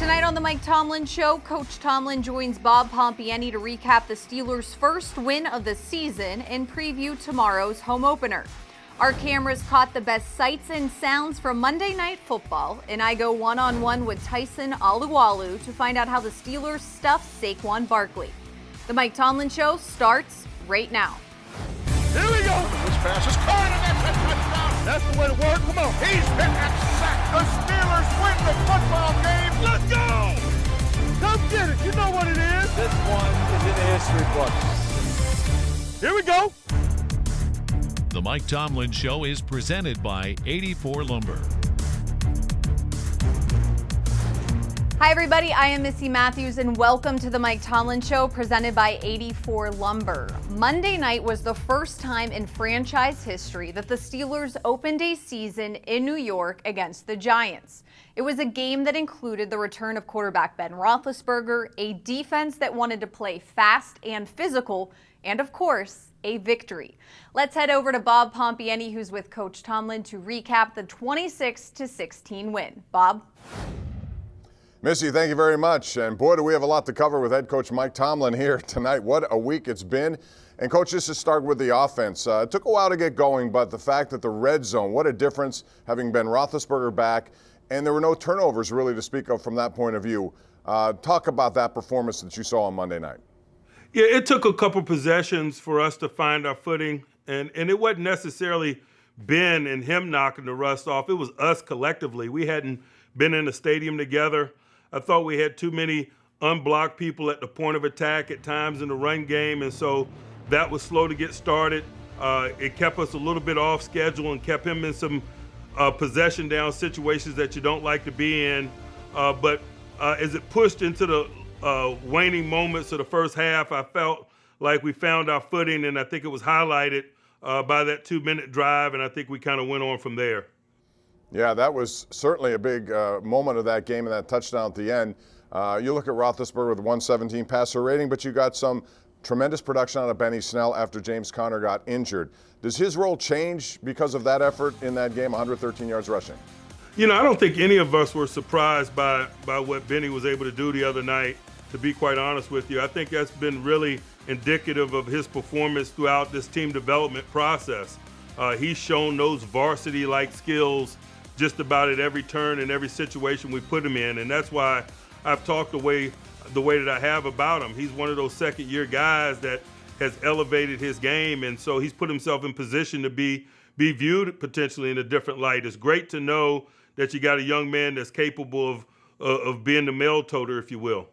Tonight on the Mike Tomlin Show, Coach Tomlin joins Bob Pompeani to recap the Steelers' first win of the season and preview tomorrow's home opener. Our cameras caught the best sights and sounds from Monday Night Football, and I go one-on-one with Tyson Alualu to find out how the Steelers stuffed Saquon Barkley. The Mike Tomlin Show starts right now. Here we go. This pass is caught, and that's a touchdown. That's the way to work. Come on. He's hit that sack. The Steelers win the football game. Let's go. Come get it. You know what it is. This one is in the history books. Here we go. The Mike Tomlin Show is presented by 84 Lumber. Hi everybody, I am Missi Matthews and welcome to the Mike Tomlin Show presented by 84 Lumber. Monday night was the first time in franchise history that the Steelers opened a season in New York against the Giants. It was a game that included the return of quarterback Ben Roethlisberger, a defense that wanted to play fast and physical, and of course, a victory. Let's head over to Bob Pompeani, who's with Coach Tomlin, to recap the 26-16 win. Bob? Missy, thank you very much. And boy, do we have a lot to cover with head coach Mike Tomlin here tonight. What a week it's been. And coach, just to start with the offense. It took a while to get going, but the fact that the red zone, what a difference having Ben Roethlisberger back, and there were no turnovers really to speak of from that point of view. Talk about that performance that you saw on Monday night. Yeah, it took a couple possessions for us to find our footing, and it wasn't necessarily Ben and him knocking the rust off. It was us collectively. We hadn't been in the stadium together. I thought we had too many unblocked people at the point of attack at times in the run game, and so that was slow to get started. It kept us a little bit off schedule and kept him in some possession down situations that you don't like to be in. But as it pushed into the waning moments of the first half, I felt like we found our footing, and I think it was highlighted by that 2-minute drive, and I think we kind of went on from there. Yeah, that was certainly a big moment of that game and that touchdown at the end. You look at Roethlisberger with 117 passer rating, but you got some tremendous production out of Benny Snell after James Conner got injured. Does his role change because of that effort in that game, 113 yards rushing? You know, I don't think any of us were surprised by what Benny was able to do the other night, to be quite honest with you. I think that's been really indicative of his performance throughout this team development process. He's shown those varsity-like skills just about at every turn and every situation we put him in, and that's why I've talked the way that I have about him. He's one of those second-year guys that has elevated his game, and so he's put himself in position to be viewed potentially in a different light. It's great to know that you got a young man that's capable of being the mail-toter, if you will.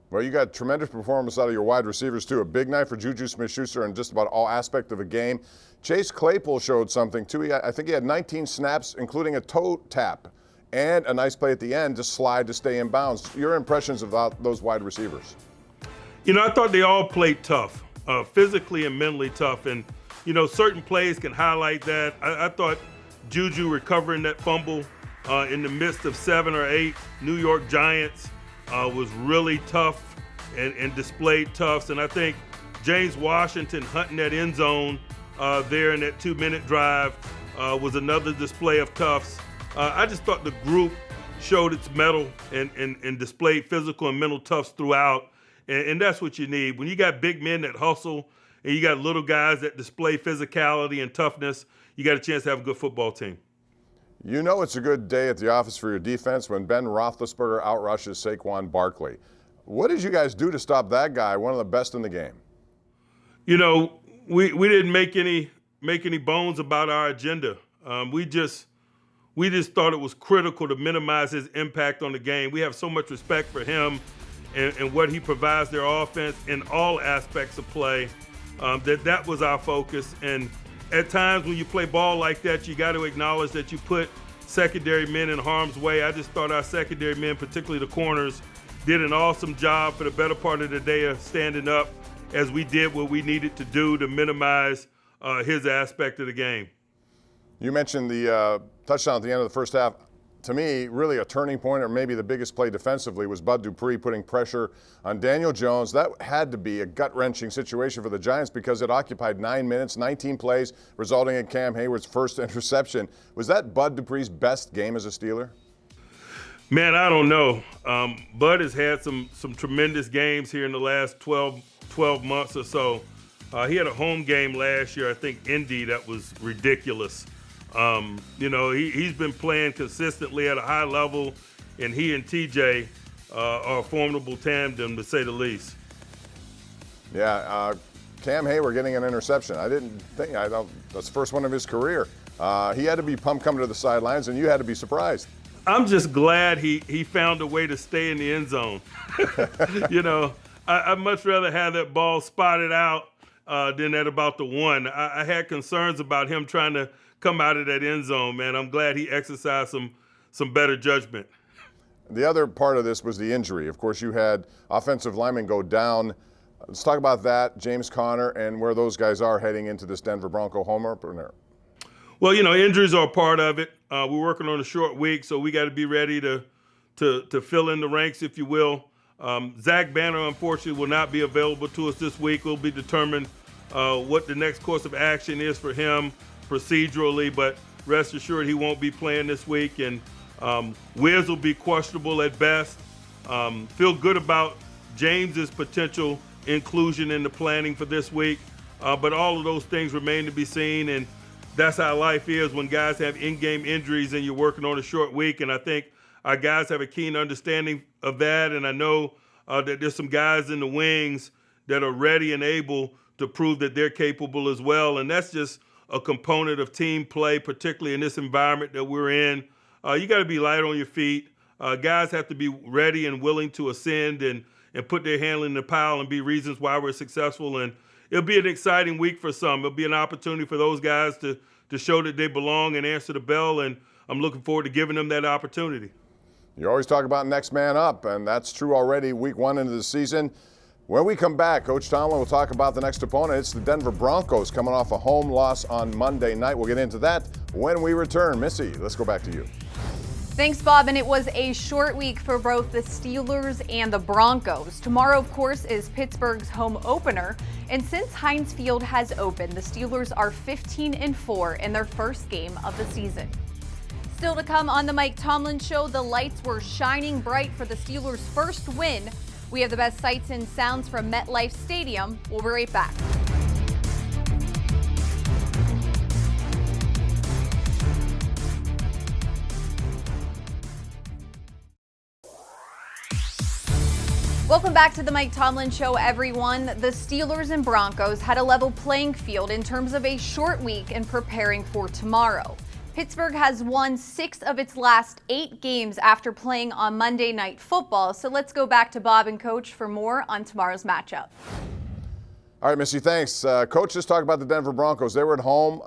Well, you got tremendous performance out of your wide receivers, too. A big night for Juju Smith-Schuster in just about all aspects of a game. Chase Claypool showed something, too. I think he had 19 snaps, including a toe tap, and a nice play at the end to slide to stay in bounds. Your impressions about those wide receivers? You know, I thought they all played tough, physically and mentally tough. And, you know, certain plays can highlight that. I thought Juju recovering that fumble in the midst of 7 or 8 New York Giants was really tough and displayed toughs. And I think James Washington hunting that end zone there in that 2-minute drive was another display of toughs. I just thought the group showed its mettle and displayed physical and mental toughs throughout. And that's what you need. When you got big men that hustle and you got little guys that display physicality and toughness, you got a chance to have a good football team. You know it's a good day at the office for your defense when Ben Roethlisberger outrushes Saquon Barkley. What did you guys do to stop that guy, one of the best in the game? You know, we didn't make any bones about our agenda. We just thought it was critical to minimize his impact on the game. We have so much respect for him and what he provides their offense in all aspects of play, that was our focus. And at times when you play ball like that, you got to acknowledge that you put secondary men in harm's way. I just thought our secondary men, particularly the corners, did an awesome job for the better part of the day of standing up as we did what we needed to do to minimize his aspect of the game. You mentioned the touchdown at the end of the first half. To me, really a turning point, or maybe the biggest play defensively, was Bud Dupree putting pressure on Daniel Jones. That had to be a gut-wrenching situation for the Giants because it occupied 9 minutes, 19 plays, resulting in Cam Hayward's first interception. Was that Bud Dupree's best game as a Steeler? Man, I don't know. Bud has had some tremendous games here in the last 12 months or so. He had a home game last year, I think, Indy, that was ridiculous. He's been playing consistently at a high level, and he and TJ are a formidable tandem, to say the least. Yeah, Cam Hayward getting an interception. That's the first one of his career. He had to be pumped coming to the sidelines, and you had to be surprised. I'm just glad he found a way to stay in the end zone. I'd much rather have that ball spotted out than at about the one. I had concerns about him trying to come out of that end zone, man. I'm glad he exercised some better judgment. The other part of this was the injury. Of course, you had offensive linemen go down. Let's talk about that, James Conner, and where those guys are heading into this Denver Bronco home opener. Well, injuries are a part of it. We're working on a short week, so we got to be ready to fill in the ranks, if you will. Zach Banner, unfortunately, will not be available to us this week. We'll be determined what the next course of action is for him procedurally, but rest assured he won't be playing this week. And Wiz will be questionable at best. Feel good about James's potential inclusion in the planning for this week, but all of those things remain to be seen, and that's how life is when guys have in-game injuries and you're working on a short week. And I think our guys have a keen understanding of that, and I know that there's some guys in the wings that are ready and able to prove that they're capable as well, and that's just a component of team play, particularly in this environment that we're in. You got to be light on your feet. Guys have to be ready and willing to ascend and put their hand in the pile and be reasons why we're successful. And it'll be an exciting week for some. It'll be an opportunity for those guys to show that they belong and answer the bell, and I'm looking forward to giving them that opportunity. You always talk about next man up, and that's true already week one into the season. When we come back, Coach Tomlin will talk about the next opponent. It's the Denver Broncos coming off a home loss on Monday night. We'll get into that when we return. Missy, let's go back to you. Thanks, Bob. And it was a short week for both the Steelers and the Broncos. Tomorrow, of course, is Pittsburgh's home opener. And since Heinz Field has opened, the Steelers are 15-4 in their first game of the season. Still to come on the Mike Tomlin Show, the lights were shining bright for the Steelers' first win. We have the best sights and sounds from MetLife Stadium. We'll be right back. Welcome back to the Mike Tomlin Show, everyone. The Steelers and Broncos had a level playing field in terms of a short week in preparing for tomorrow. Pittsburgh has won 6 of its last 8 games after playing on Monday Night Football. So let's go back to Bob and Coach for more on tomorrow's matchup. All right, Missy, thanks. Coach, just talk about the Denver Broncos. They were at home.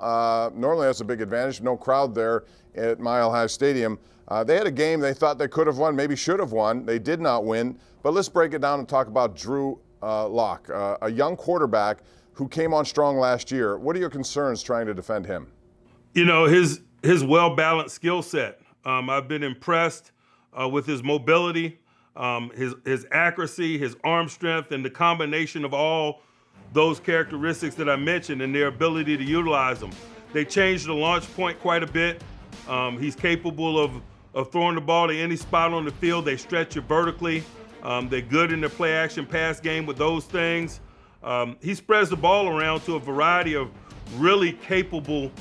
Normally that's a big advantage. No crowd there at Mile High Stadium. They had a game they thought they could have won, maybe should have won. They did not win. But let's break it down and talk about Drew Lock, a young quarterback who came on strong last year. What are your concerns trying to defend him? His well-balanced skill set. I've been impressed with his mobility, his accuracy, his arm strength, and the combination of all those characteristics that I mentioned and their ability to utilize them. They changed the launch point quite a bit. He's capable of throwing the ball to any spot on the field. They stretch you vertically. They're good in their play-action pass game with those things. He spreads the ball around to a variety of really capable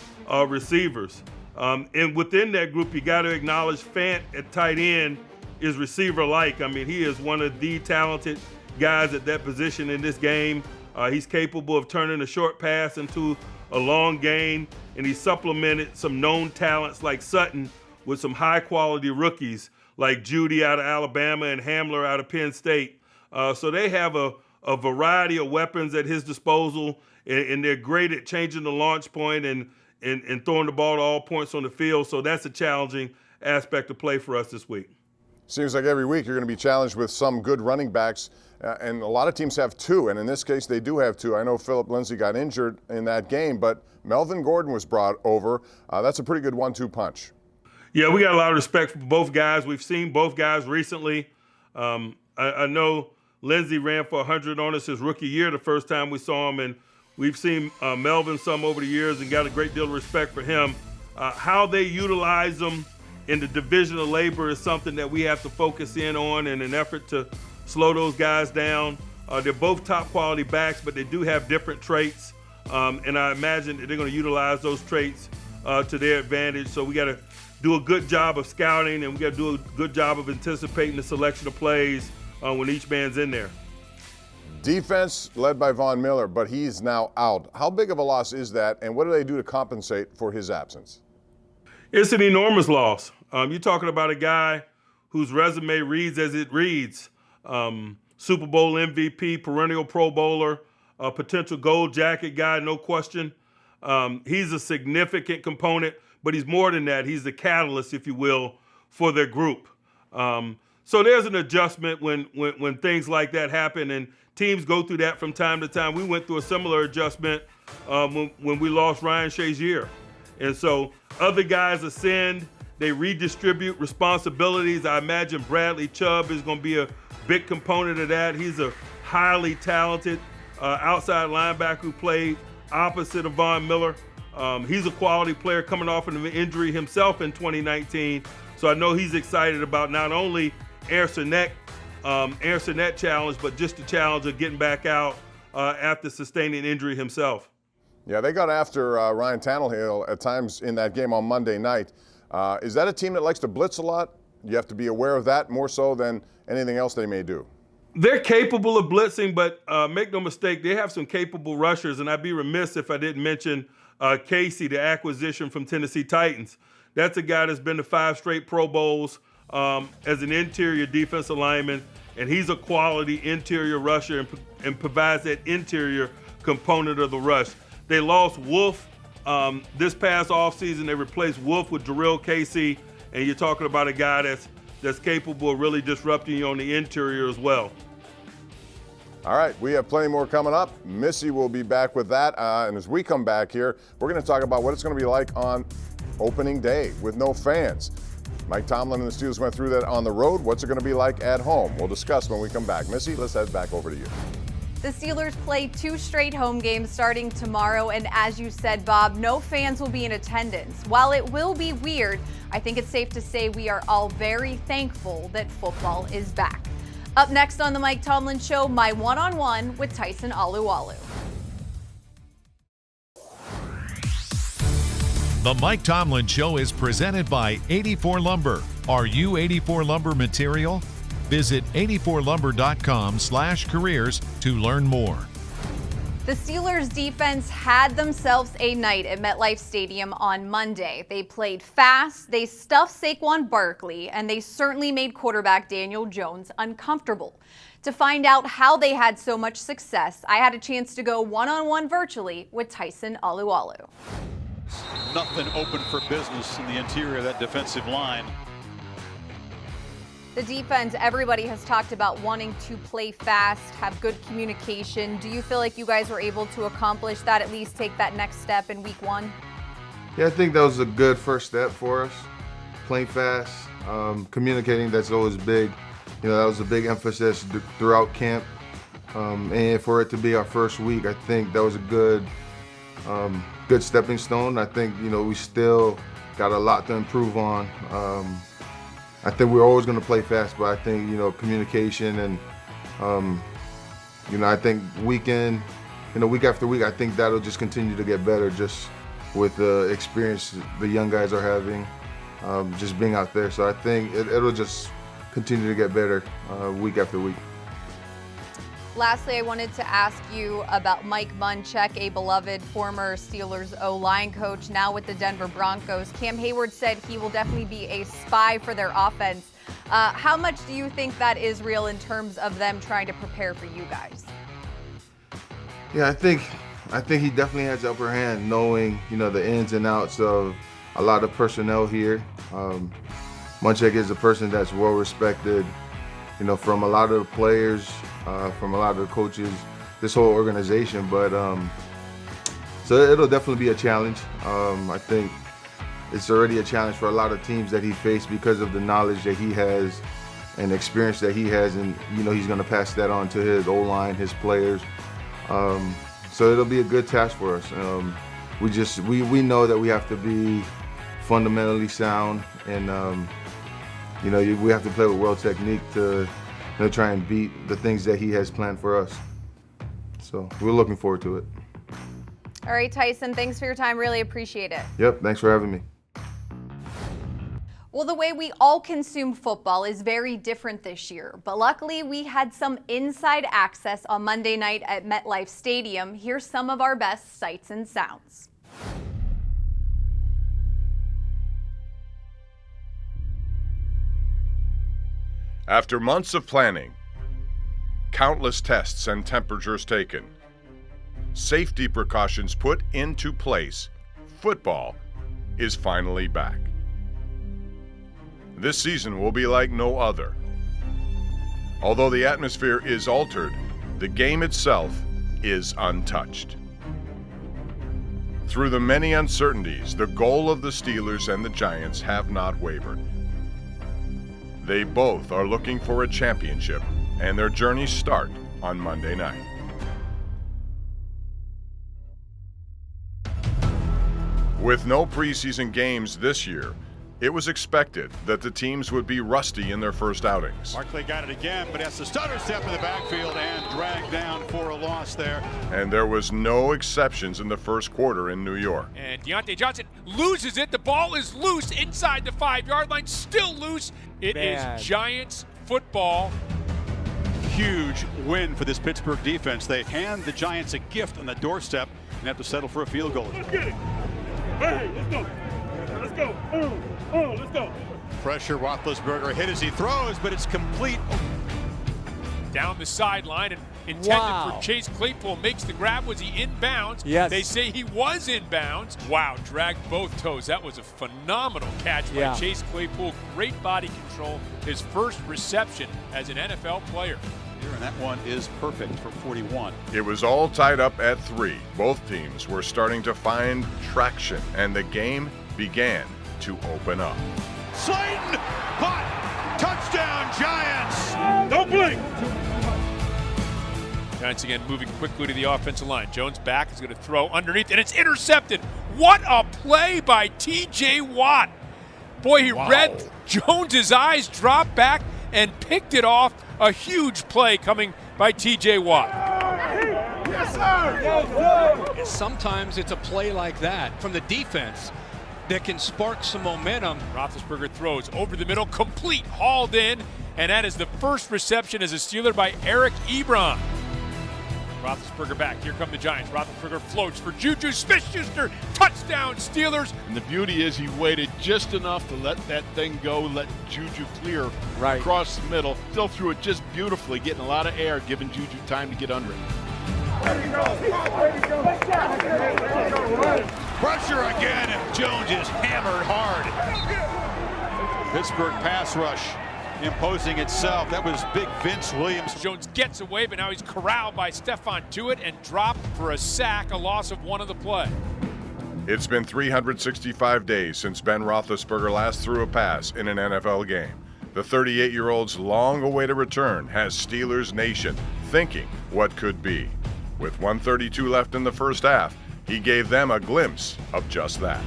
receivers. And within that group, you got to acknowledge Fant at tight end is receiver-like. I mean, he is one of the talented guys at that position in this game. He's capable of turning a short pass into a long gain, and he supplemented some known talents like Sutton with some high-quality rookies like Judy out of Alabama and Hamler out of Penn State. So they have a variety of weapons at his disposal, and they're great at changing the launch point and throwing the ball to all points on the field. So that's a challenging aspect of play for us this week. Seems like every week you're going to be challenged with some good running backs, and a lot of teams have 2, and in this case they do have 2. I know Philip Lindsay got injured in that game, but Melvin Gordon was brought over. That's a pretty good 1-2 punch. Yeah, we got a lot of respect for both guys. We've seen both guys recently. I know Lindsay ran for 100 on us his rookie year the first time we saw him, and we've seen Melvin some over the years and got a great deal of respect for him. How they utilize them in the division of labor is something that we have to focus in on in an effort to slow those guys down. They're both top quality backs, but they do have different traits. And I imagine that they're going to utilize those traits to their advantage. So we got to do a good job of scouting, and we got to do a good job of anticipating the selection of plays when each man's in there. Defense led by Von Miller, but he's now out. How big of a loss is that, and what do they do to compensate for his absence? It's an enormous loss. You're talking about a guy whose resume reads as it reads. Super Bowl MVP, perennial Pro Bowler, a potential gold jacket guy, no question. He's a significant component, but he's more than that. He's the catalyst, if you will, for their group. So there's an adjustment when things like that happen, and teams go through that from time to time. We went through a similar adjustment when we lost Ryan Shazier. And so other guys ascend, they redistribute responsibilities. I imagine Bradley Chubb is going to be a big component of that. He's a highly talented outside linebacker who played opposite of Von Miller. He's a quality player coming off of an injury himself in 2019. So I know he's excited about not only answering that challenge, but just the challenge of getting back out after sustaining injury himself. Yeah, they got after Ryan Tannehill at times in that game on Monday night. Is that a team that likes to blitz a lot? You have to be aware of that more so than anything else they may do. They're capable of blitzing, but make no mistake, they have some capable rushers, and I'd be remiss if I didn't mention Casey, the acquisition from Tennessee Titans. That's a guy that's been to 5 straight Pro Bowls as an interior defensive lineman, and he's a quality interior rusher and provides that interior component of the rush. They lost Wolf this past offseason. They replaced Wolf with Jarrell Casey, and you're talking about a guy that's capable of really disrupting you on the interior as well. All right, we have plenty more coming up. Missy will be back with that. And as we come back here, we're going to talk about what it's going to be like on opening day with no fans. Mike Tomlin and the Steelers went through that on the road. What's it going to be like at home? We'll discuss when we come back. Missy, let's head back over to you. The Steelers play 2 straight home games starting tomorrow, and as you said, Bob, no fans will be in attendance. While it will be weird, I think it's safe to say we are all very thankful that football is back. Up next on the Mike Tomlin Show, my one-on-one with Tyson Alualu. The Mike Tomlin Show is presented by 84 Lumber. Are you 84 Lumber material? Visit 84lumber.com/careers to learn more. The Steelers defense had themselves a night at MetLife Stadium on Monday. They played fast, they stuffed Saquon Barkley, and they certainly made quarterback Daniel Jones uncomfortable. To find out how they had so much success, I had a chance to go one-on-one virtually with Tyson Alualu. Nothing open for business in the interior of that defensive line. The defense, everybody has talked about wanting to play fast, have good communication. Do you feel like you guys were able to accomplish that, at least take that next step in week 1? Yeah, I think that was a good first step for us. Playing fast, communicating, that's always big. You know, that was a big emphasis throughout camp. And for it to be our first week, I think that was a good stepping stone. I think, you know, we still got a lot to improve on. I think we're always going to play fast, but I think, you know, communication and, you know, I think week after week, I think that'll just continue to get better just with the experience the young guys are having, just being out there. So I think it'll just continue to get better week after week. Lastly, I wanted to ask you about Mike Munchak, a beloved former Steelers O-line coach, now with the Denver Broncos. Cam Hayward said he will definitely be a spy for their offense. How much do you think that is real in terms of them trying to prepare for you guys? Yeah, I think he definitely has the upper hand, knowing, you know, the ins and outs of a lot of personnel here. Munchak is a person that's well respected, you know, from a lot of the players, from a lot of the coaches, this whole organization. But so it'll definitely be a challenge. I think it's already a challenge for a lot of teams that he faced because of the knowledge that he has and experience that he has, and you know he's going to pass that on to his O-line, his players. So it'll be a good task for us. We know that we have to be fundamentally sound and we have to play with world technique to try and beat the things that he has planned for us. So we're looking forward to it. All right, Tyson, thanks for your time. Really appreciate it. Yep, thanks for having me. Well, the way we all consume football is very different this year, but luckily we had some inside access on Monday night at MetLife Stadium. Here's some of our best sights and sounds. After months of planning, countless tests and temperatures taken, safety precautions put into place, football is finally back. This season will be like no other. Although the atmosphere is altered, the game itself is untouched. Through the many uncertainties, the goal of the Steelers and the Giants have not wavered. They both are looking for a championship, and their journeys start on Monday night. With no preseason games this year, it was expected that the teams would be rusty in their first outings. Barkley got it again, but has to stutter step in the backfield and drag down for a loss there. And there was no exceptions in the first quarter in New York. And Deontay Johnson loses it. The ball is loose inside the 5-yard line, still loose. It is Giants football. Huge win for this Pittsburgh defense. They hand the Giants a gift on the doorstep and have to settle for a field goal. Let's get it. Hey, let's go. Let's go. Let's go. Pressure, Roethlisberger hit as he throws, but it's complete. Down the sideline and intended for Chase Claypool, makes the grab. Was he inbounds? Yes. They say he was inbounds. Wow, dragged both toes. That was a phenomenal catch by Chase Claypool. Great body control. His first reception as an NFL player. And that one is perfect for 41. It was all tied up at 3. Both teams were starting to find traction, and the game began to open up. Slayton, caught, touchdown Giants! Don't blink! Giants again moving quickly to the offensive line. Jones back, is going to throw underneath, and it's intercepted. What a play by T.J. Watt. Boy, he read Jones's eyes, dropped back, and picked it off. A huge play coming by T.J. Watt. Yes, sir! Yes, sir! Sometimes it's a play like that from the defense that can spark some momentum. Roethlisberger throws over the middle, complete, hauled in, and that is the first reception as a Steeler by Eric Ebron. Roethlisberger back. Here come the Giants. Roethlisberger floats for Juju Smith-Schuster. Touchdown, Steelers. And the beauty is he waited just enough to let that thing go, let Juju clear across the middle. Still threw it just beautifully, getting a lot of air, giving Juju time to get under it. Pressure again, and Jones is hammered hard. Pittsburgh pass rush imposing itself. That was big Vince Williams. Jones gets away, but now he's corralled by Stephon Tuitt and dropped for a sack, a loss of one of the play. It's been 365 days since Ben Roethlisberger last threw a pass in an NFL game. The 38-year-old's long-awaited return has Steelers Nation thinking what could be. With 1:32 left in the first half, he gave them a glimpse of just that.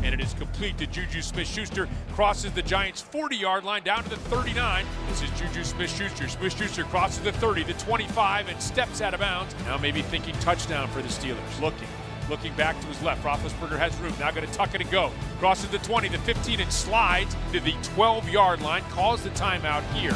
And it is complete to Juju Smith-Schuster. Crosses the Giants' 40-yard line down to the 39. This is Juju Smith-Schuster. Smith-Schuster crosses the 30, the 25, and steps out of bounds. Now maybe thinking touchdown for the Steelers. Looking back to his left. Roethlisberger has room. Now going to tuck it and go. Crosses the 20, the 15, and slides to the 12-yard line. Calls the timeout here.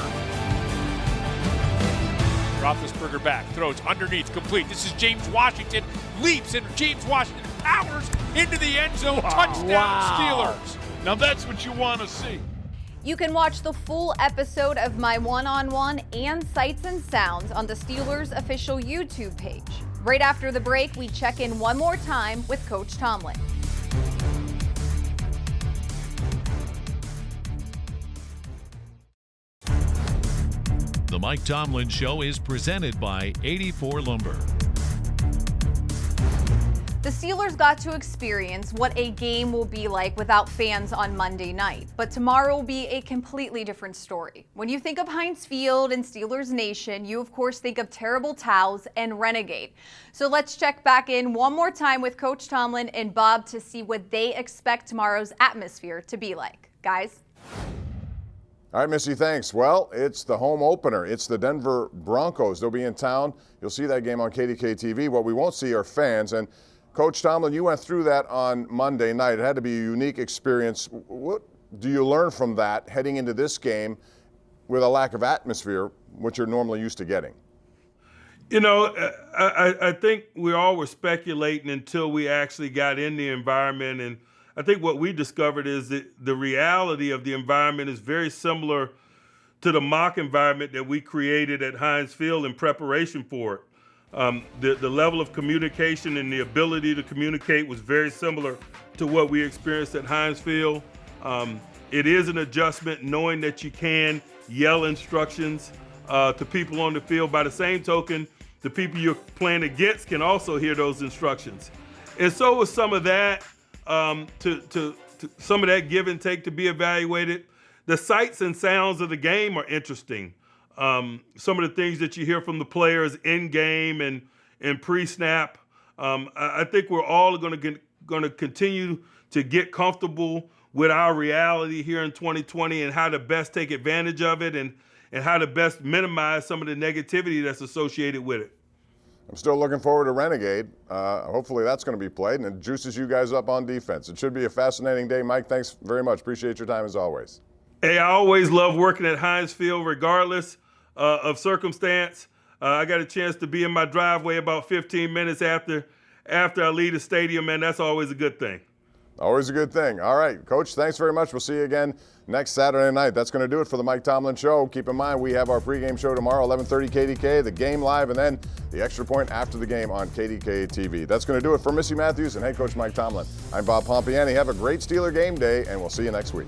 Roethlisberger back, throws underneath, complete. This is James Washington, leaps, and James Washington powers into the end zone. Touchdown, Steelers. Now that's what you want to see. You can watch the full episode of my one-on-one and sights and sounds on the Steelers official YouTube page. Right after the break, we check in one more time with Coach Tomlin. The Mike Tomlin Show is presented by 84 Lumber. The Steelers got to experience what a game will be like without fans on Monday night, but tomorrow will be a completely different story. When you think of Heinz Field and Steelers Nation, you of course think of terrible towels and Renegade. So let's check back in one more time with Coach Tomlin and Bob to see what they expect tomorrow's atmosphere to be like. Guys. All right, Missy, thanks. Well, it's the home opener. It's the Denver Broncos. They'll be in town. You'll see that game on KDKA TV. What we won't see are fans. And Coach Tomlin, you went through that on Monday night. It had to be a unique experience. What do you learn from that heading into this game with a lack of atmosphere, which you're normally used to getting? You know, I think we all were speculating until we actually got in the environment. And I think what we discovered is that the reality of the environment is very similar to the mock environment that we created at Heinz Field in preparation for it. The level of communication and the ability to communicate was very similar to what we experienced at Heinz Field. It is an adjustment knowing that you can yell instructions to people on the field. By the same token, the people you're playing against can also hear those instructions. And so was some of that, to some of that give and take to be evaluated. The sights and sounds of the game are interesting. Some of the things that you hear from the players in game and pre-snap. I think we're all going to continue to get comfortable with our reality here in 2020 and how to best take advantage of it and how to best minimize some of the negativity that's associated with it. I'm still looking forward to Renegade. Hopefully that's going to be played, and it juices you guys up on defense. It should be a fascinating day. Mike, thanks very much. Appreciate your time as always. Hey, I always love working at Heinz Field regardless of circumstance. I got a chance to be in my driveway about 15 minutes after I leave the stadium, and that's always a good thing. Always a good thing. All right, Coach, thanks very much. We'll see you again next Saturday night. That's going to do it for the Mike Tomlin Show. Keep in mind, we have our pregame show tomorrow, 11:30 KDKA, the game live, and then the extra point after the game on KDKA TV. That's going to do it for Missi Matthews and head coach Mike Tomlin. I'm Bob Pompeani. Have a great Steeler game day, and we'll see you next week.